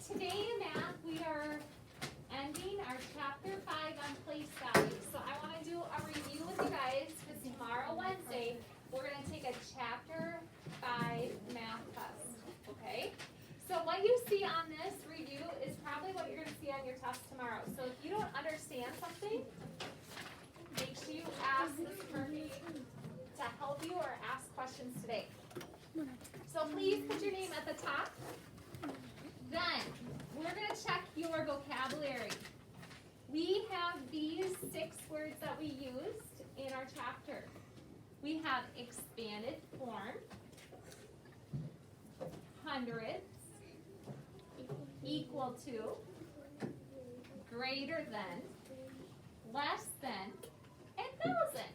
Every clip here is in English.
today in math, we are ending our chapter 5 on place values. So I want to do a review with you guys because tomorrow, Wednesday, we're going to take a chapter 5 math test. Okay? So what you see on this review is probably what you're going to see on your test tomorrow. So if you don't understand something, make sure you ask Ms. Murphy to help you or ask questions today. So please put your name at the top. Then, we're going to check your vocabulary. We have these 6 words that we used in our chapter. We have expanded form, hundreds, equal to, greater than, less than, and thousand.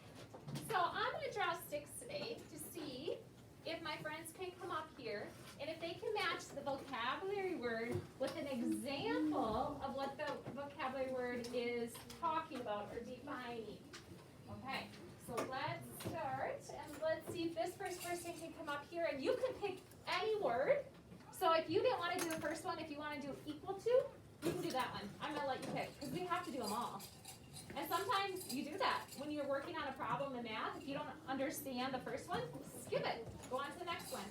So I'm going to draw sticks today to see if my friends can come up here and if they can match the vocabulary word with an example of what the vocabulary word is talking about or defining. Okay, so let's start and let's see if this first person can come up here and you can pick any word. So if you didn't want to do the first one, if you want to do equal to, you can do that one. I'm going to let you pick because we have to do them all. And sometimes you do that. When you're working on a problem in math, if you don't understand the first one, skip it. Go on to the next one.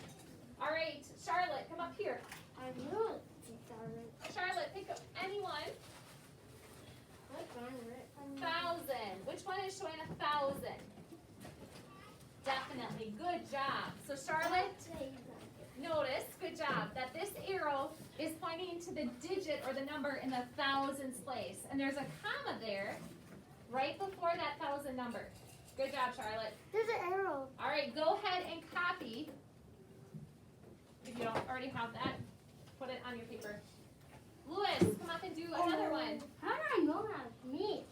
All right, Charlotte, come up here. I knew it, Charlotte. Charlotte, pick up any one. What one? 1,000. Which one is showing 1,000? Definitely. Good job. So Charlotte, notice, good job, that this arrow is pointing to the digit or the number in the thousands place. And there's a comma there right before that 1,000 number. Good job, Charlotte. There's an arrow. All right, go ahead and copy. If you don't already have that, put it on your paper. Lewis, come up and do another one. How do I know that? Me.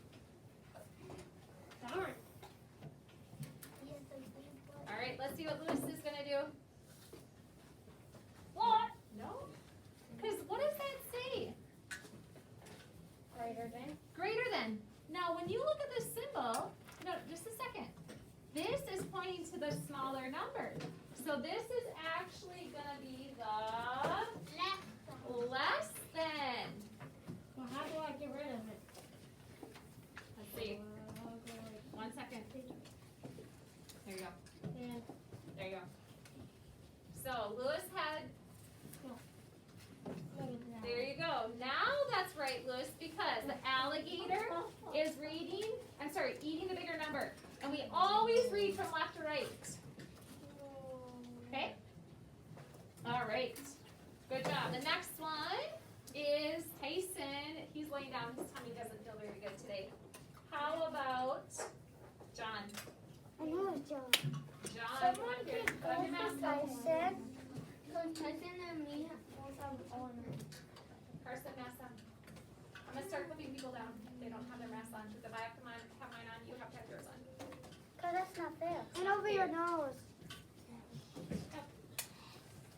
Darn. All right, let's see what Lewis is going to do. What? No? Because what does that say? Greater than. Greater than. Now, when you look at the symbol, no, just a second. This is pointing to the smaller number. So this is actually going to be the less than. Well, how do I get rid of it? Let's see. 1 second. There you go. Yeah. There you go. So Lewis had. There you go. Now that's right, Lewis, because the alligator is eating the bigger number. And we always read from left to right. Okay? All right. Good job. The next one is Tyson. He's laying down. His tummy doesn't feel very good today. How about John? I know it's John. John, Someone come here. could Put on go your mask. to Tyson. Because Tyson and me both have honors. Carson, mask on. I'm going to start flipping people down if they don't have their masks on. Because if I have to have mine on, you have to have yours on. Because that's not fair. And over your nose.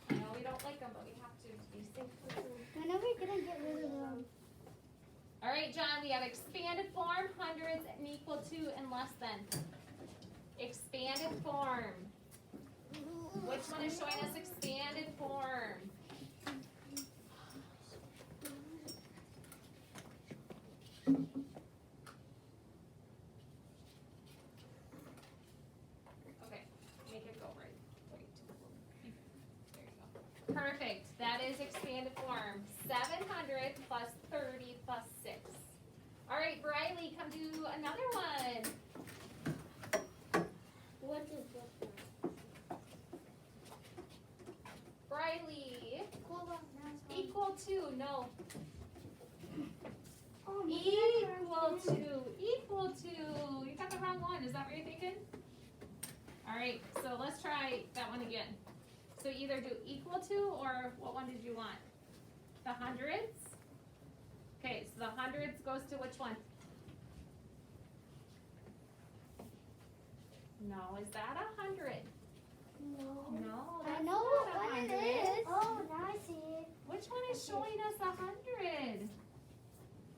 I know we don't like them, but we have to be safe. I know we're going to get rid of them. All right, John, we have expanded form, hundreds, and equal to, and less than. Expanded form. Which one is showing us expanded form? Okay, make it go right. Wait. There you go. Perfect. That is expanded form. 700 plus 30 plus 6. All right, Briley, come do another one. What is this one? Briley, equal to, no. Oh, Equal to. You got the wrong one. Is that what you're thinking? All right, so let's try that one again. So either do equal to or what one did you want? The hundreds? Okay, so the hundreds goes to which one? No, is that 100? No. No, I that's know not what one 100. it is. Oh, now I see it. Which one is showing us 100?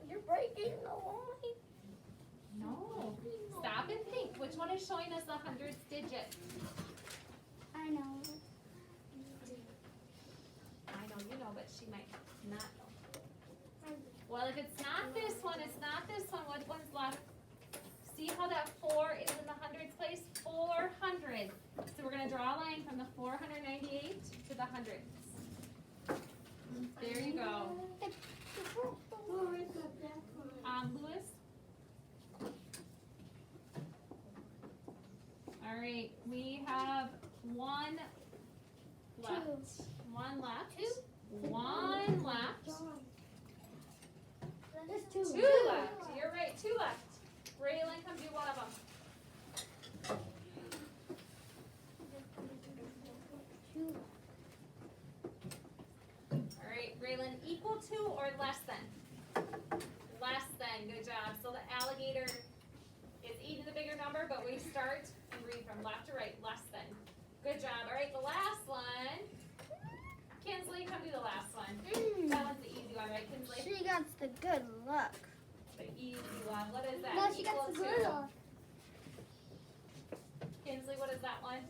You're breaking the line. No. Stop and think. Which one is showing us the hundredth digit? I know. I know you know, but she might not know. Well, if it's not this one, it's not this one. What one's left? See how that 4 is in the hundreds place? 400. So we're going to draw a line from the 498 to the hundreds. There you go. Lewis? All right, we have one left. One left. One left. There's 2. 2 left. You're right, 2 left. Raylan, come do one of them. All right, Raylan, equal to or less than? Less than, good job. So the alligator is eating the bigger number, but we start and read from left to right, less than. Good job. All right, the last one. Kinsley, come do the last one. That one's the easy one, right, Kinsley? She got the good luck. The easy one. What is that? No, she Equal got the to? good luck. Kinsley, what is that one?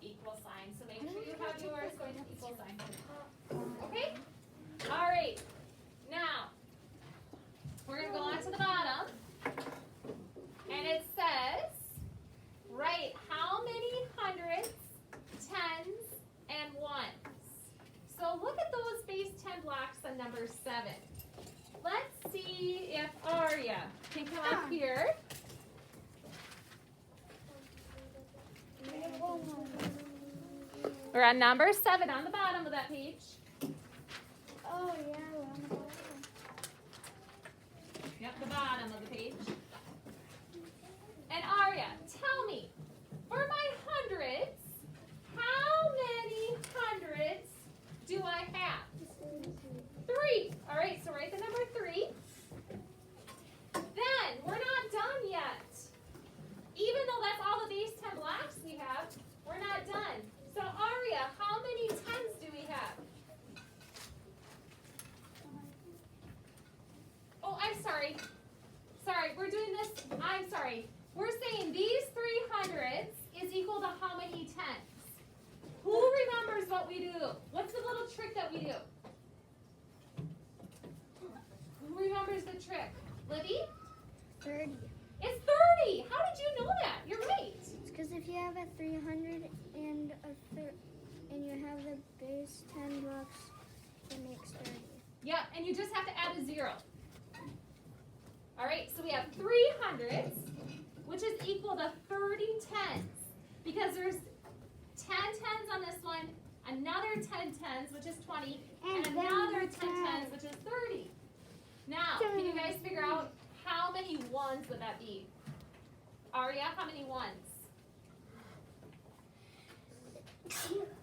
Equal sign. So make sure you have yours going to equal sign. Okay? All right. Now, we're going to go on to the bottom. And it says, write how many hundreds, tens, and ones. So look at those base 10 blocks on number 7. Let's see if Arya can come up here. We're on number 7 on the bottom of that page. Oh, yeah, we're on the bottom. Yep, the bottom of the page. And Arya, tell me, for my hundreds, how many hundreds do I have? 3. All right, so write the number 3. Then, we're not done yet. Even though that's all the base 10 blocks we have, we're not done. So Arya, how many tens do we have? Oh, I'm sorry. Sorry, we're doing this. I'm sorry. We're saying these 300s is equal to how many tens? Who remembers what we do? What's the little trick that we do? Who remembers the trick? Libby? 30. It's 30. How did you know that? You're right. It's because if you have a 300 and and you have the base 10 blocks, it makes 30. Yeah, and you just have to add a 0. All right, so we have 300s, which is equal to 30 tens, because there's 10 tens on this one, another 10 tens, which is 20, and another 10 tens, which is 30. Now, can you guys figure out how many ones would that be? Arya, how many ones?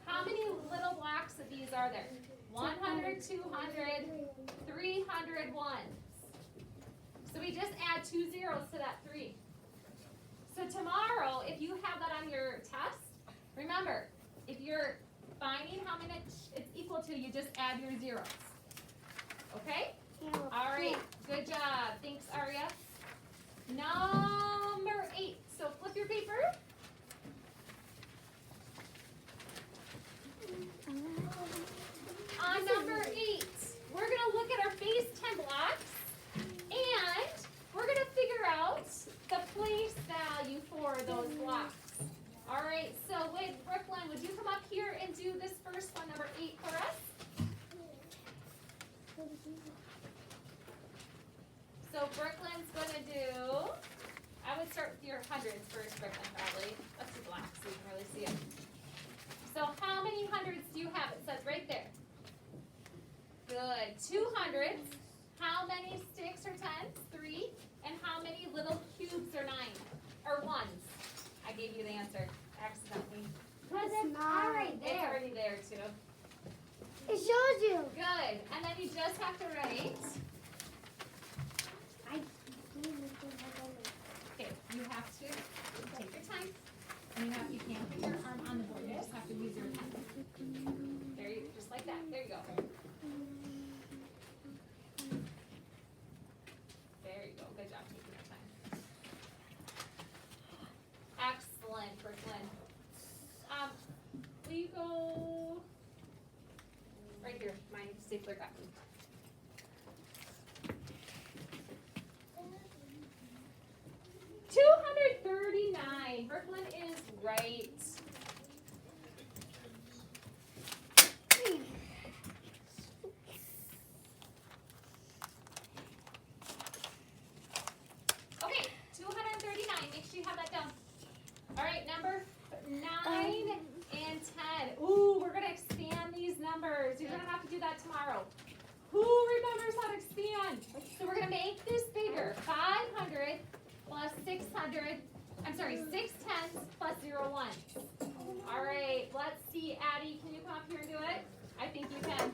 How many little blocks of these are there? 100, 200, 300 ones. So we just add 2 zeros to that 3. So tomorrow, if you have that on your test, remember, if you're finding how many it's equal to, you just add your zeros. Okay? All right, good job. Thanks, Arya. Number 8. So flip your paper. On number 8, we're going to look at our base 10 blocks, and we're going to figure out the place value for those blocks. All right, so Brooklyn, would you come up here and do this first one, number 8, for us? So Brooklyn's going to do, I would start with your hundreds first, Brooklyn, probably. Let's do blocks so you can really see it. So how many hundreds do you have? It says right there. Good. 200s. How many sticks or tens? 3. And how many little cubes or 9? Or ones? I gave you the answer accidentally. Because it's already It's already there too. It shows you. Good. And then you just have to write. Okay, you have to take your time. And you can't put your arm on the board. You just have to use your pen. There you just like that. There you go. There you go. Good job taking your time. Excellent, Brooklyn. Will you go right here? Mine. stapler got moved. $239. Brooklyn is right. Okay, 239. Make sure you have that down. All right, number 9 and 10. Ooh, we're gonna expand these numbers. You're gonna have to do that tomorrow. Who remembers how to expand? So we're gonna make this bigger. 500 plus 600. I'm sorry, 6 tens plus 0 ones. All right, let's see, Addie, can you come up here and do it? I think you can.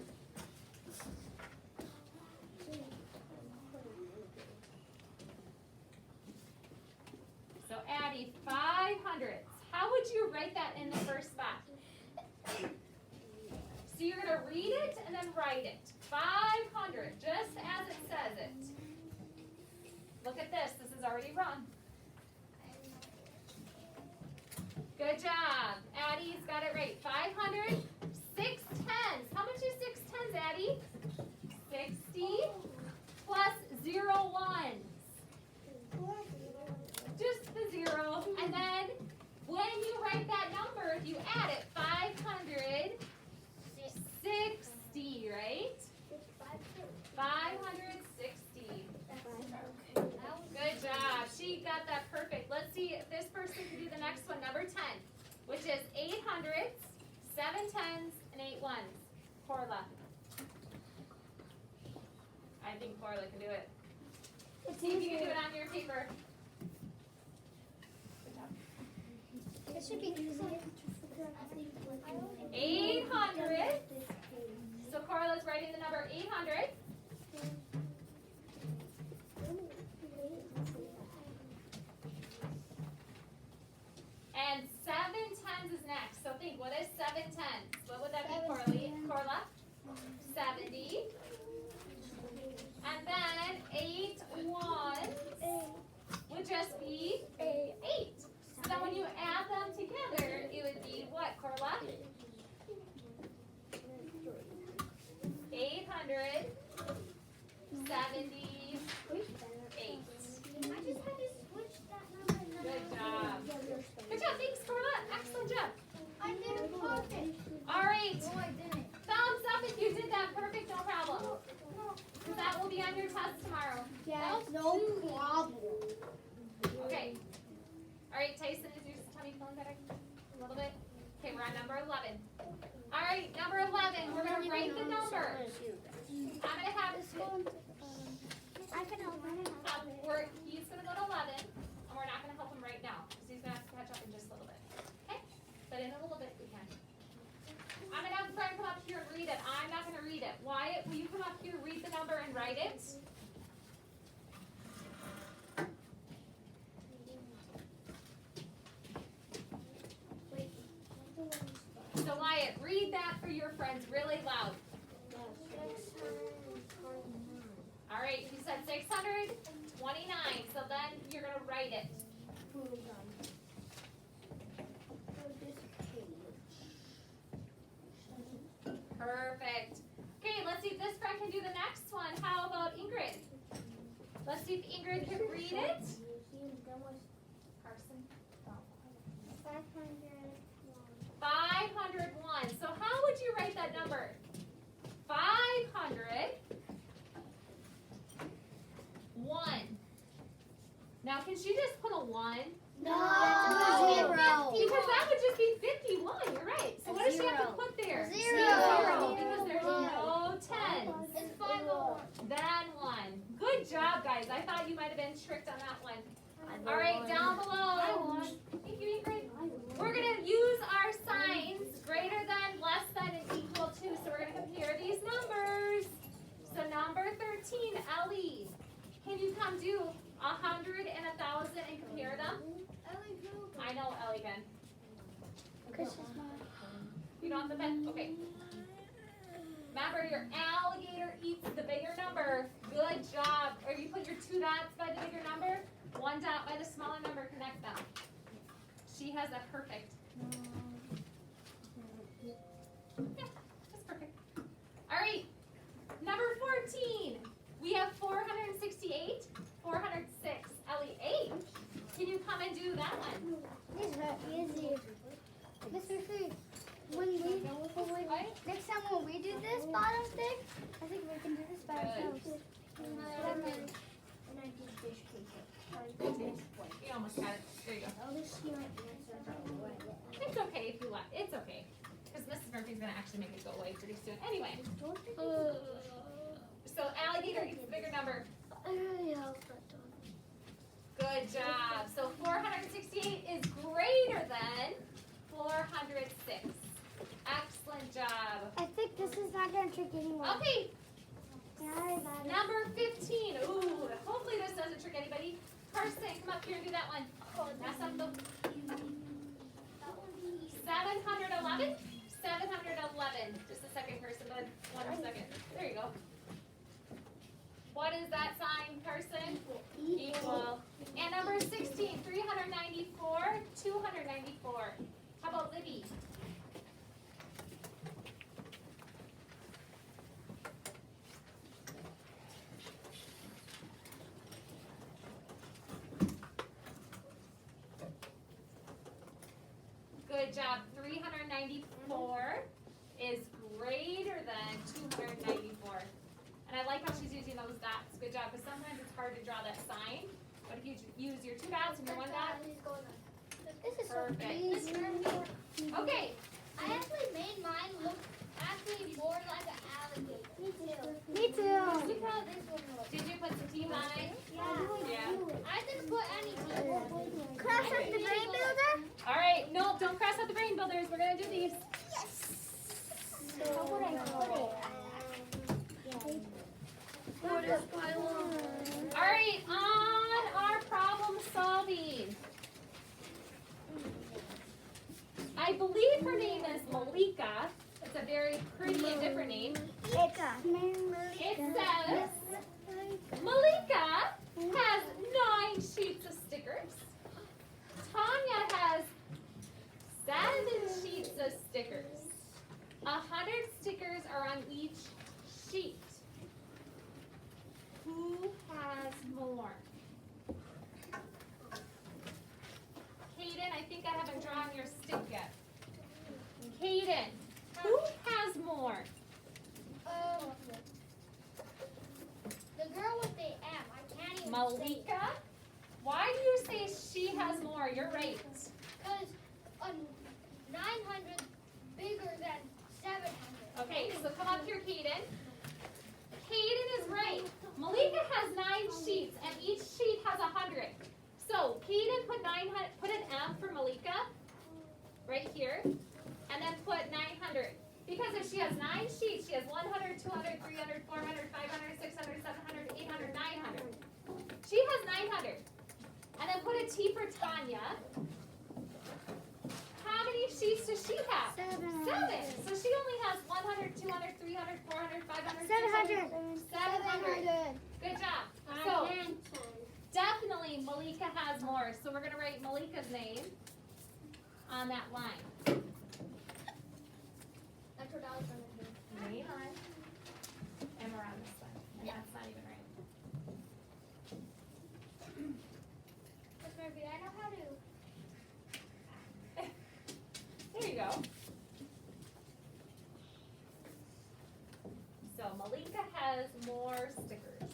So Addie, 500s. How would you write that in the first spot? So you're going to read it and then write it. 500, just as it says it. Look at this. This is already wrong. Good job. Addie's got it right. 500, 6 tens. How much is 6 tens, Addie? 60 plus 0 ones. Just the 0. And then when you write that number, if you add it, 560, right? 560. Good job. She got that perfect. Let's see if this person can do the next one, number 10, which is 800s, 7 tens, and 8 ones. Corla. I think Corla can do it. Let's see if you can do it on your paper. Good job. It should be 800. So Corla's writing the number 800. And 7 tens is next. So think, what is 7 tens? What would that be, Corla? 70. And then 8 ones would just be 8. So then when you add them together, it would be what, Corla? 878. Good job. Good job. Thanks, Corla. Excellent job. I didn't post it. All right. No, I didn't. Thumbs up if you did that. Perfect. No problem. Because that will be on your test tomorrow. Yeah, no problem. Okay. All right, Tyson, is your tummy feeling better? A little bit? Okay, we're on number 11. All right, number 11. We're going to write the number. I'm going to have I can help him. he's going to go to 11, and we're not going to help him right now, because he's going to have to catch up in just a little bit. Okay? But in a little bit, we can. I'm going to have a friend come up here and read it. I'm not going to read it. Wyatt, will you come up here, read the number, and write it? So Wyatt, read that for your friends really loud. All right, you said 629. So then you're going to write it. Perfect. Okay, let's see if this friend can do the next one. How about Ingrid? Let's see if Ingrid can read it. Carson? 501. So how would you write that number? 500. 1. Now, can she just put a 1? No, Because that would just be 51. You're right. So what does she have to put there? Zero. Because there's no 10s. It's 501. Then 1. Good job, guys. I thought you might have been tricked on that one. All right, down below. Thank you, Ingrid. We're going to use our signs, greater than, less than, and equal to. So we're going to compare these numbers. So number 13, Ellie. Can you come do 100 and 1,000 and compare them? I know Ellie can. You don't have the pen? Okay. Remember, your alligator eats the bigger number. Good job. Or you put your 2 dots by the bigger number, 1 dot by the smaller number, connect them. She has a perfect. Yeah, that's perfect. All right. bottom thing? I think we can do this by Good. ourselves. And I did dish cake. You almost got it. There you go. I'll just see my answer right away. It's okay if you left. It's okay. Because Mrs. Murphy's going to actually make it go away pretty soon. Anyway. So alligator eats a bigger number. I really hope that don't. Good job. So 468 is greater than 406. Excellent job. I think this is not going to trick anyone. Okay, Yeah, I got it. number 15. Ooh, hopefully this doesn't trick anybody. Carson, come up here and do that one. Mess up the 711. 711. Just a second, Carson, bud. 1 second. There you go. What is that sign, Carson? Equal. And number 16, 394, 294. How about Libby? Good job. 394 is greater than 294. And I like how she's using those dots. Good job, because sometimes it's hard to draw that sign. But if you use your 2 dots and your 1 dot, This is so perfect. easy. Okay. I actually made mine look actually more like an alligator. Me too. Look how this one looks. Did you put some teeth on it? Yeah. I didn't put any teeth. Class up the brain builder? All right. Nope, don't cross out the brain builders. We're going to do these. How would I put it? All right, on our problem solving. I believe her name is Malika. It's a very pretty and different name. It says Malika has 9 sheets of stickers. Tanya has 7 sheets of stickers. 100 stickers are on each sheet. Who has more? Kaden, I think I haven't drawn your stick yet. Kaden, who has more? The girl with the M. I can't even say Malika? Why do you say she has more? You're right. because 900 bigger than 700. Okay, so come up here, Kaden. Kaden is right. Malika has 9 sheets, and each sheet has 100. So Kaden put 900. Put an M for Malika, right here, and then put 900. Because if she has 9 sheets, she has 100, 200, 300, 400, 500, 600, 700, 800, 900. She has 900. And then put a T for Tanya. How many sheets does she have? 7. So she only has 100, 200, 300, 400, 500, 600, 700. Good job. So definitely Malika has more. So we're going to write Malika's name on that line. That's what I was going to do. Name on. And we're on this side. And that's not even right. Miss Murphy, I know how to. There you go. So Malika has more stickers.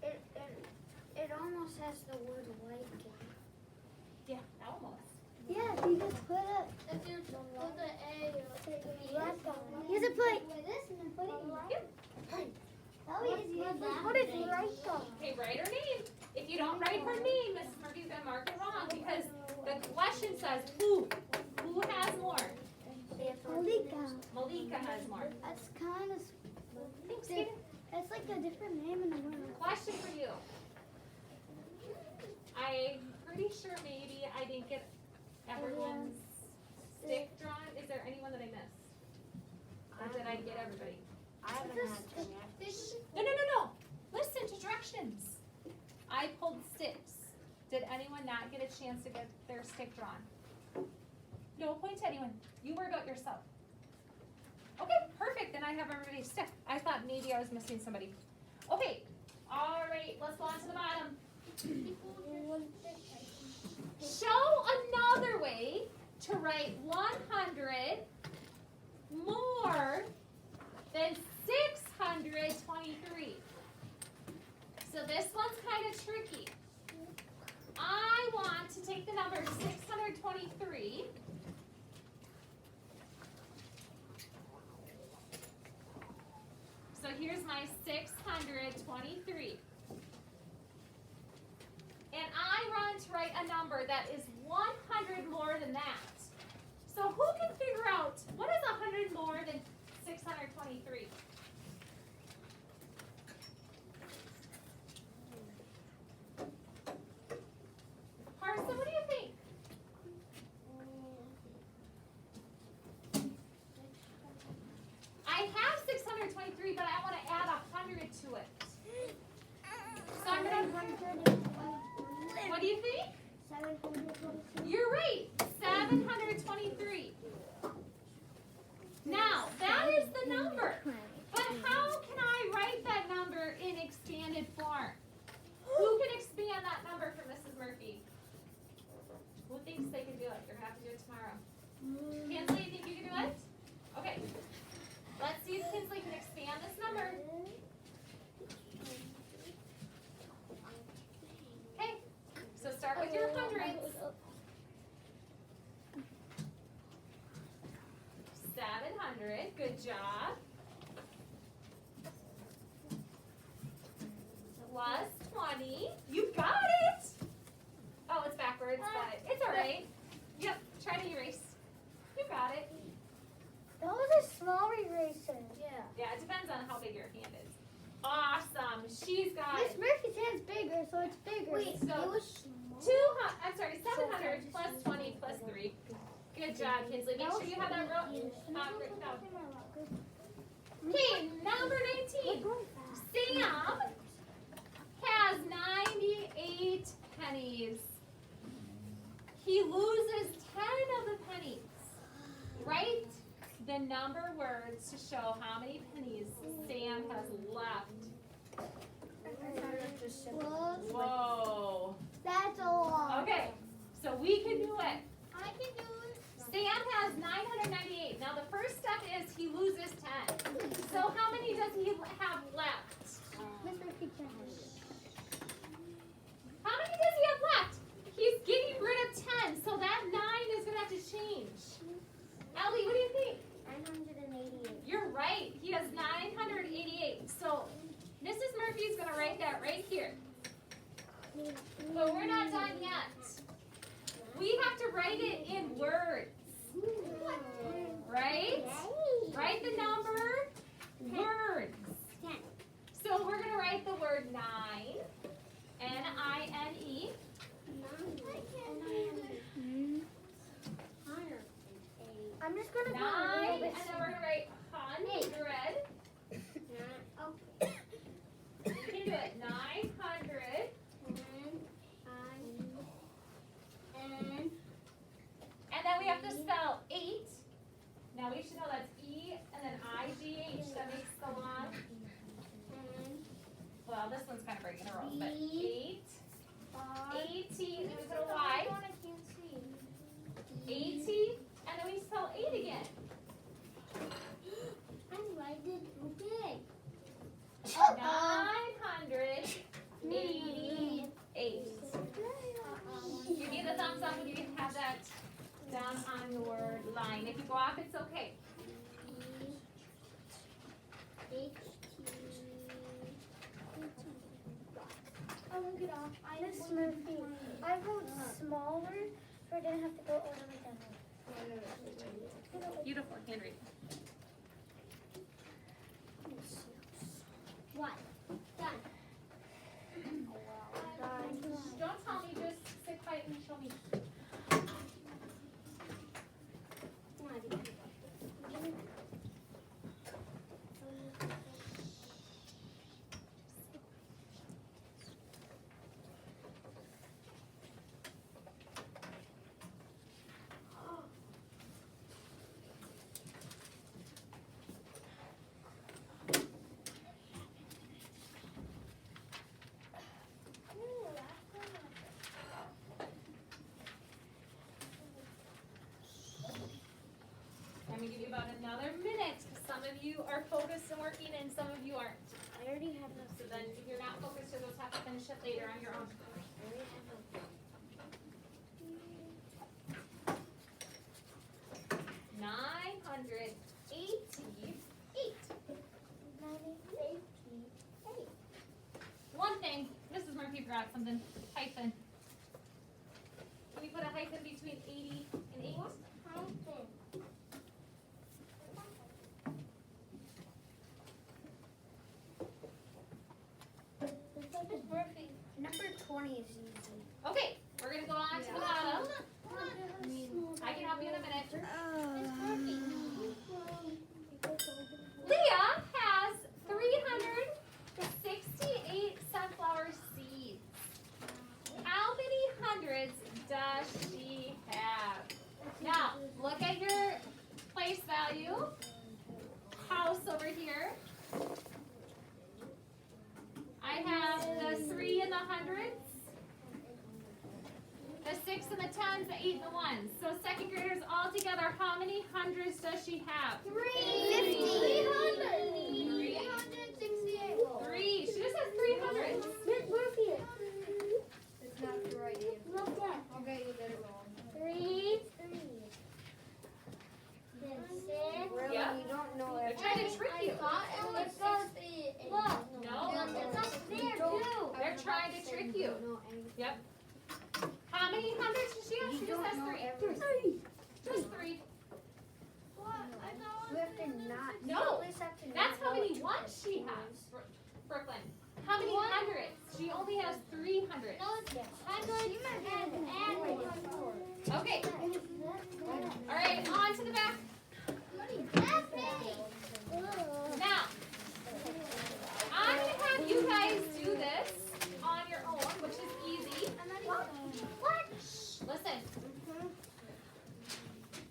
It almost has the word like in it. Yeah, almost. Yeah, you just put it. If you put the A, You just put this and then put it in right. That way it's what is right though? Okay, write her name. If you don't write her name, Mrs. Murphy's gonna mark it wrong because the question says who? Who has more? Malika. Malika has more. That's kind of. Thanks, Kaden. That's like a different name in the word. Question for you. I'm pretty sure maybe I didn't get everyone's stick drawn. Is there anyone that I missed? Or did I get everybody? I haven't had them yet. No. Listen to directions. I pulled sticks. Did anyone not get a chance to get their stick drawn? No, point to anyone. You worry about yourself. Okay, perfect. Then I have everybody's stick. I thought maybe I was missing somebody. Okay. All right, let's go on to the bottom. Show another way to write 100 more than 6 So this one's kind of tricky. I want to take the number 623. So here's my 623. And I want to write a number that is 100 more than that. So who can figure out what is 100 more than 623? Parsa, what do you think? I have 623, but I want to add 100 to it. So I'm going to, what do you think? 723. You're right, 723. Now, that is the number. But how can I write that number in expanded form? Who can expand that number for Mrs. Murphy? Who thinks they can do it? You're going to have to do it tomorrow. Kinsley, you think you can do it? Okay. Let's see if Kinsley can expand this number. Okay. So start with your hundreds. 700. Good job. Plus 20. You got it. Oh, it's backwards, but it's all right. Yep. Try to erase. You got it. That was a small eraser. Yeah. Yeah, it depends on how big your hand is. Awesome. She's got Miss it. Murphy's hand's bigger, so it's bigger. Wait, So- it was small. 700 plus 20 plus 3. Good job, Kinsley. Make sure you have that written down. Okay, number 19. Sam has 98 pennies. He loses 10 of the pennies. Write the number words to show how many pennies Sam has left. Whoa. That's a lot. Okay, so we can do it. I can do it. Sam has 998. Now the first step is he loses 10. So how many does he have left? Miss Murphy can. How many does he have left? He's getting rid of 10, so that 9 is going to have to change. Ellie, what do you think? 988. You're right. He has 988. So Mrs. Murphy is going to write that right here. But we're not done yet. We have to write it in words. Right? Write the number, words. 10. So we're going to write the word 9. N-I-N-E. I'm just gonna go a 9. little And bit then we're going to write 100. You can do it. 900. And then we have to spell 8. Now we should know that's E and then I-G-H. That makes the long. Well, this one's kind of breaking the rules, but 8. 80. And then we put a Y. 80. And then we spell 8 again. Uh-oh. 988. Give me the thumbs up when you have that down on your line. If you go off, it's okay. I won't get off. Miss Murphy, I wrote smaller, so I didn't have to go all the way down. Beautiful handwriting. One. Done. Don't tell me, just sit quiet and show me. I'm gonna give you about another minute. Some of you are focused and working and some of you aren't. already have those. So then if you're not focused, you'll just have to finish it later on your own. 988. One thing, Mrs. Murphy forgot something. Hyphen. Can you put a hyphen between 80 and 8? Number 20 is easy. Okay, we're gonna go on to the bottom. I can help you in a minute. Leah has 368 sunflower seeds. How many hundreds does she have? Now, look at your place value. House over here. I have the 3 and the hundreds, the 6 and the 10s, the 8 and the 1s. So second graders all together, how many hundreds does she have? 3. She just has 300s. It's not the right answer. Okay, you better go on. 3. Really, Yeah. you don't know They're everything. trying to trick you. It was 60. No, they're trying to trick you. Yep. How many hundreds does she have? She just has 3. Just 3. You have to not. No, you at least have to That's not how know many it. ones she has, Brooklyn. How many hundreds? She only has 300. Okay. All right, on to the back. Now, I'm going to have you guys do this on your own, which is easy. What? Shh, listen.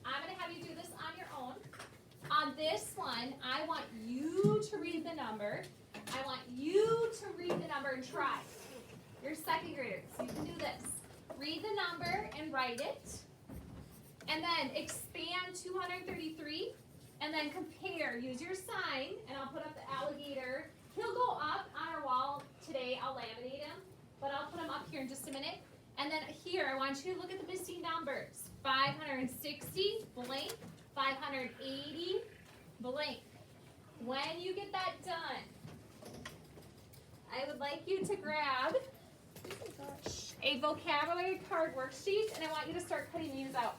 I'm going to have you do this on your own. On this one, I want you to read the number. I want you to read the number and try. You're second graders. You can do this. Read the number and write it. And then expand 233. And then compare. Use your sign. And I'll put up the alligator. He'll go up on our wall today. I'll laminate him. But I'll put him up here in just a minute. And then here, I want you to look at the missing numbers. 560, blank. 580, blank. When you get that done, I would like you to grab a vocabulary card worksheet, and I want you to start cutting these out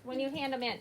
when you hand them in.